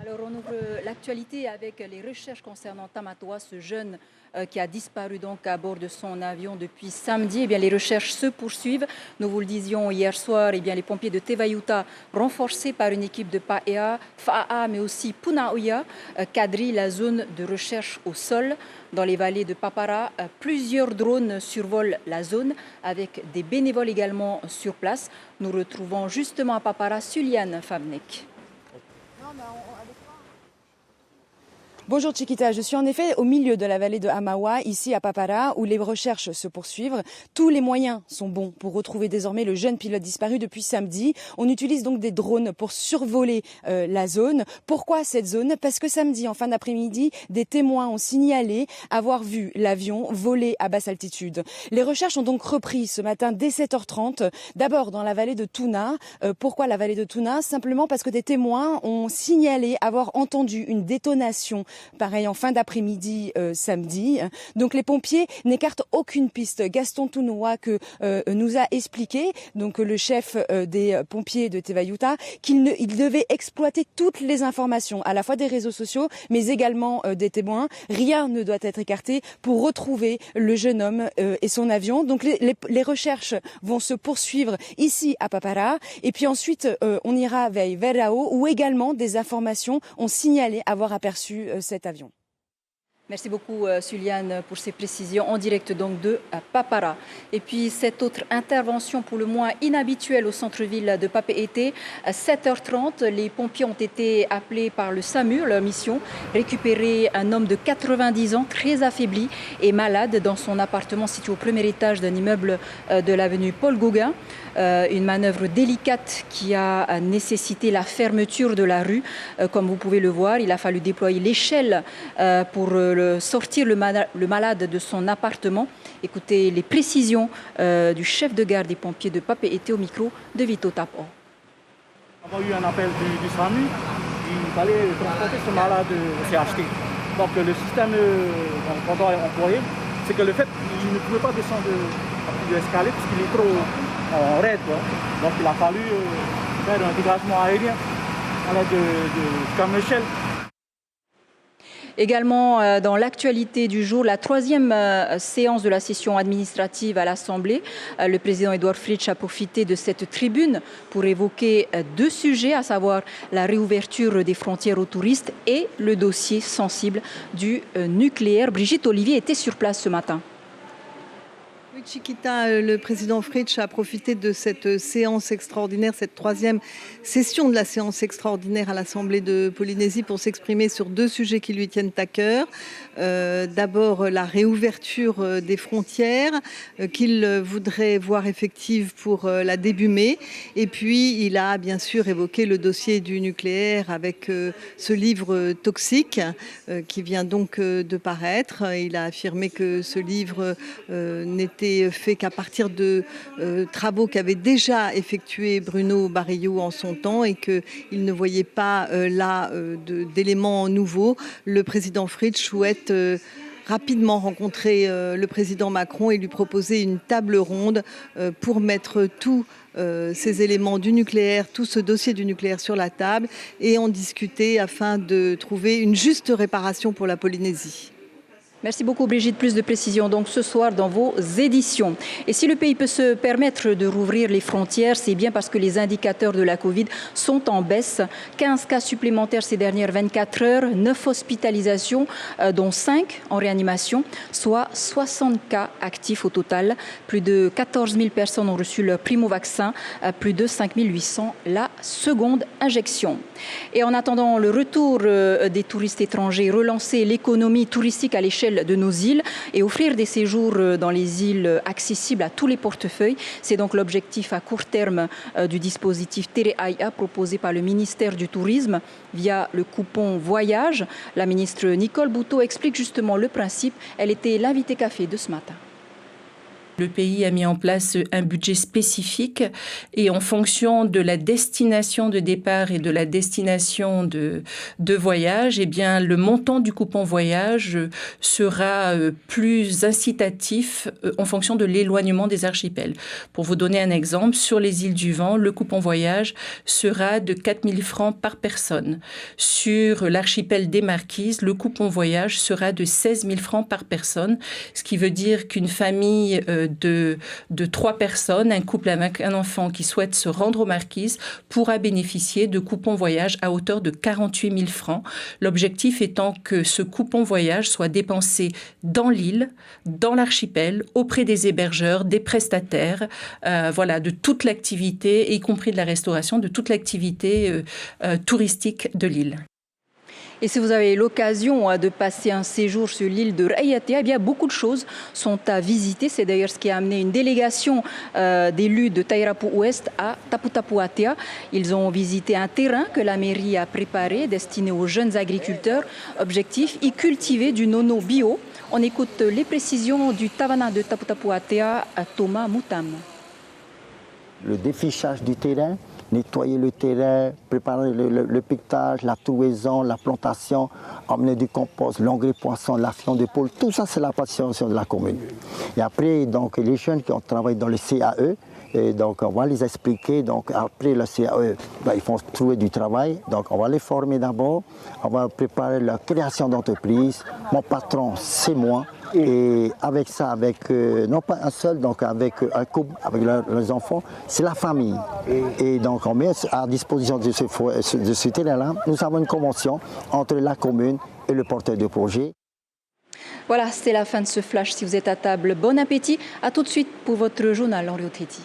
Alors on ouvre l'actualité avec les recherches concernant Tamatoa, ce jeune qui a disparu donc à bord de son avion depuis samedi. Eh bien, les recherches se poursuivent. Nous vous le disions hier soir, eh bien, les pompiers de Tevayuta, renforcés par une équipe de PAEA, FAA, mais aussi Punaoya, quadrillent la zone de recherche au sol. Dans les vallées de Papara, plusieurs drones survolent la zone avec des bénévoles également sur place. Nous retrouvons justement à Papara Suliane Favnek. Bonjour Chiquita, je suis en effet au milieu de la vallée de Amawa, ici à Papara, où les recherches se poursuivent. Tous les moyens sont bons pour retrouver désormais le jeune pilote disparu depuis samedi. On utilise donc des drones pour survoler la zone. Pourquoi cette zone? Parce que samedi, en fin d'après-midi, des témoins ont signalé avoir vu l'avion voler à basse altitude. Les recherches ont donc repris ce matin dès 7h30, d'abord dans la vallée de Tuna. Pourquoi la vallée de Tuna? Simplement parce que des témoins ont signalé avoir entendu une détonation pareil en fin d'après-midi samedi. Donc les pompiers n'écartent aucune piste. Gaston Tounoua que nous a expliqué, donc le chef des pompiers de Tevayuta, qu'il devait exploiter toutes les informations, à la fois des réseaux sociaux, mais également des témoins. Rien ne doit être écarté pour retrouver le jeune homme et son avion. Donc les recherches vont se poursuivre ici à Papara. Et puis ensuite, on ira vers Verao, où également des informations ont signalé avoir aperçu cet avion. Merci beaucoup Suliane pour ces précisions en direct donc de Papara. Et puis cette autre intervention pour le moins inhabituelle au centre-ville de Papeete, à 7h30, les pompiers ont été appelés par le SAMU, leur mission, récupérer un homme de 90 ans très affaibli et malade dans son appartement situé au premier étage d'un immeuble de l'avenue Paul Gauguin. Une manœuvre délicate qui a nécessité la fermeture de la rue. Comme vous pouvez le voir, il a fallu déployer l'échelle pour sortir le malade de son appartement. Écoutez les précisions du chef de gare des pompiers de Papeete au micro de Vito Tapo. On a eu un appel du SAMU, il fallait transporter ce malade au CHT. Donc le système qu'on doit employer, c'est que le fait qu'il ne pouvait pas descendre de l'escalier parce qu'il est trop en raid. Donc il a fallu faire un dégagement aérien à l'aide de comme échelle. Également dans l'actualité du jour, la troisième séance de la session administrative à l'Assemblée. Le président Edouard Fritsch a profité de cette tribune pour évoquer deux sujets, à savoir la réouverture des frontières aux touristes et le dossier sensible du nucléaire. Brigitte Olivier était sur place ce matin. Oui, Chiquita, le président Fritsch a profité de cette séance extraordinaire, cette troisième session de la séance extraordinaire à l'Assemblée de Polynésie pour s'exprimer sur deux sujets qui lui tiennent à cœur. D'abord, la réouverture des frontières qu'il voudrait voir effective pour la début mai. Et puis, il a bien sûr évoqué le dossier du nucléaire avec ce livre toxique qui vient donc de paraître. Il a affirmé que ce livre n'était fait qu'à partir de travaux qu'avait déjà effectué Bruno Barillot en son temps et qu'il ne voyait pas là d'éléments nouveaux. Le président Fritsch souhaite rapidement rencontrer le président Macron et lui proposer une table ronde pour mettre tous ces éléments du nucléaire, tout ce dossier du nucléaire sur la table et en discuter afin de trouver une juste réparation pour la Polynésie. Merci beaucoup Brigitte. Plus de précisions donc ce soir dans vos éditions. Et si le pays peut se permettre de rouvrir les frontières, c'est bien parce que les indicateurs de la Covid sont en baisse. 15 cas supplémentaires ces dernières 24 heures, 9 hospitalisations, dont 5 en réanimation, soit 60 cas actifs au total. Plus de 14 000 personnes ont reçu leur primo-vaccin, plus de 5 800 la seconde injection. Et en attendant le retour des touristes étrangers, relancer l'économie touristique à l'échelle de nos îles et offrir des séjours dans les îles accessibles à tous les portefeuilles. C'est donc l'objectif à court terme du dispositif Tere Aia proposé par le ministère du Tourisme via le coupon voyage. La ministre Nicole Boutot explique justement le principe. Elle était l'invitée café de ce matin. le pays a mis en place un budget spécifique et en fonction de la destination de départ et de la destination de voyage, eh bien, le montant du coupon voyage sera plus incitatif en fonction de l'éloignement des archipels. Pour vous donner un exemple, sur les îles du Vent, le coupon voyage sera de 4 000 francs par personne. Sur l'archipel des Marquises, le coupon voyage sera de 16 000 francs par personne, ce qui veut dire qu'une famille de 3 personnes, un couple avec un enfant qui souhaite se rendre aux Marquises, pourra bénéficier de coupons voyage à hauteur de 48 000 francs. L'objectif étant que ce coupon voyage soit dépensé dans l'île, dans l'archipel, auprès des hébergeurs, des prestataires, de toute l'activité, y compris de la restauration, de toute l'activité touristique de l'île. Et si vous avez l'occasion de passer un séjour sur l'île de Raiatea, eh bien, beaucoup de choses sont à visiter. C'est d'ailleurs ce qui a amené une délégation d'élus de Tairapu Ouest à Tapu Tapu Atea. Ils ont visité un terrain que la mairie a préparé, destiné aux jeunes agriculteurs. Objectif, y cultiver du nono bio. On écoute les précisions du Tavana de Tapu Tapu Atea à Thomas Moutam. Le défrichage du terrain, nettoyer le terrain, préparer le piquetage, la trouaison, la plantation, emmener du compost, l'engrais poisson, la fiente de poule, tout ça c'est la participation de la commune. Et après, donc, les jeunes qui ont travaillé dans le CAE, et donc on va les expliquer, donc après le CAE, ils vont trouver du travail, donc on va les former d'abord, on va préparer la création d'entreprise, mon patron c'est moi. Et avec ça, avec non pas un seul, donc avec un couple, avec leurs enfants, c'est la famille. Et donc on met à disposition de ce terrain-là, nous avons une convention entre la commune et le porteur de projet. Voilà, c'est la fin de ce flash. Si vous êtes à table, bon appétit. À tout de suite pour votre journal en Rio Teti.